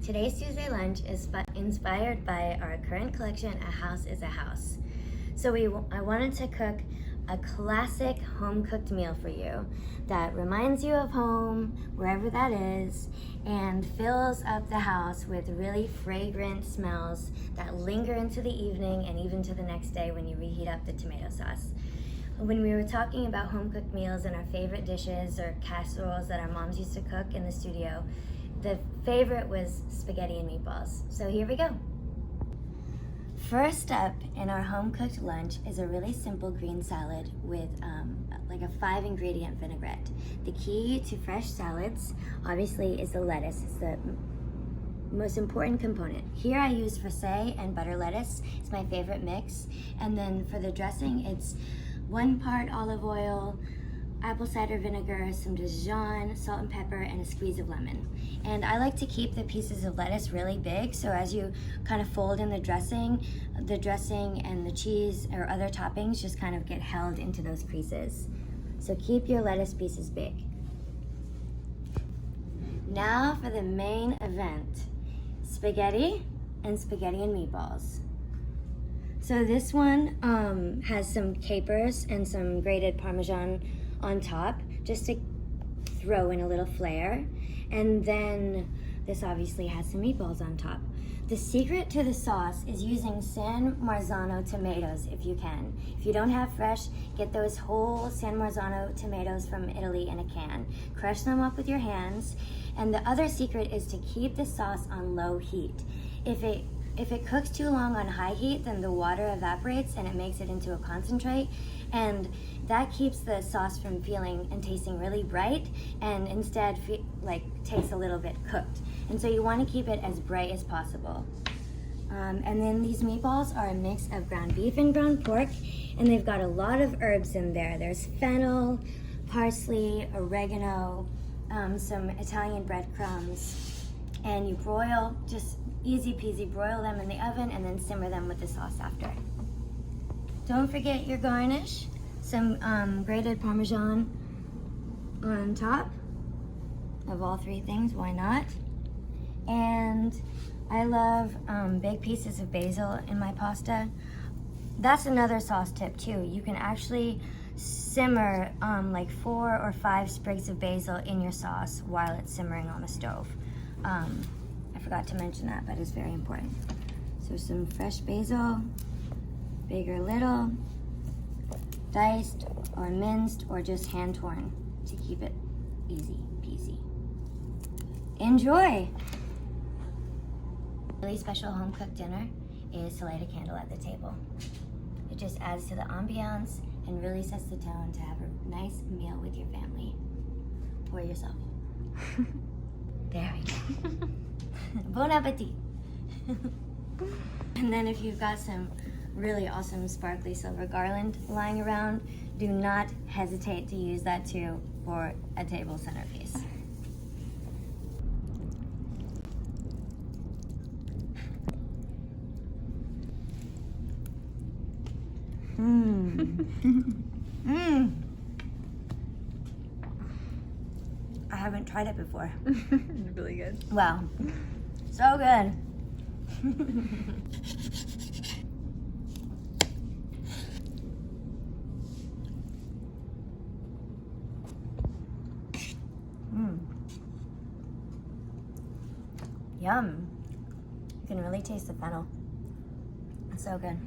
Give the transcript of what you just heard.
Today's Tuesday lunch is inspired by our current collection, A House is a House. So I wanted to cook a classic home-cooked meal for you that reminds you of home, wherever that is, and fills up the house with really fragrant smells that linger into the evening and even to the next day when you reheat up the tomato sauce. When we were talking about home-cooked meals and our favorite dishes or casseroles that our moms used to cook in the studio, the favorite was spaghetti and meatballs. So here we go. First up in our home-cooked lunch is a really simple green salad with like a 5-ingredient vinaigrette. The key to fresh salads, obviously, is the lettuce. It's the most important component. Here I use frisee and butter lettuce. It's my favorite mix. And then for the dressing, it's 1 part olive oil, apple cider vinegar, some Dijon, salt and pepper, and a squeeze of lemon. And I like to keep the pieces of lettuce really big, so as you kind of fold in the dressing and the cheese or other toppings just kind of get held into those creases. So keep your lettuce pieces big. Now for the main event, spaghetti and meatballs. So this one has some capers and some grated Parmesan on top, just to throw in a little flair. And then this obviously has some meatballs on top. The secret to the sauce is using San Marzano tomatoes if you can. If you don't have fresh, get those whole San Marzano tomatoes from Italy in a can. Crush them up with your hands. And the other secret is to keep the sauce on low heat. If it cooks too long on high heat, then the water evaporates and it makes it into a concentrate, and that keeps the sauce from feeling and tasting really bright and instead tastes a little bit cooked. And so you want to keep it as bright as possible. And then these meatballs are a mix of ground beef and ground pork, and they've got a lot of herbs in there. There's fennel, parsley, oregano, some Italian breadcrumbs, and you broil, just easy peasy, broil them in the oven and then simmer them with the sauce after. Don't forget your garnish, some grated Parmesan on top of all 3 things, why not? And I love big pieces of basil in my pasta. That's another sauce tip too. You can actually simmer like 4 or 5 sprigs of basil in your sauce while it's simmering on the stove. I forgot to mention that, but it's very important. So some fresh basil, big or little, diced or minced or just hand torn to keep it easy peasy. Enjoy! A really special home cooked dinner is to light a candle at the table. It just adds to the ambiance and really sets the tone to have a nice meal with your family or yourself. There we go. Bon appetit. And then if you've got some really awesome sparkly silver garland lying around, do not hesitate to use that too for a table centerpiece. I haven't tried it before. It's really good. Wow, so good. Yum. You can really taste the fennel. It's so good.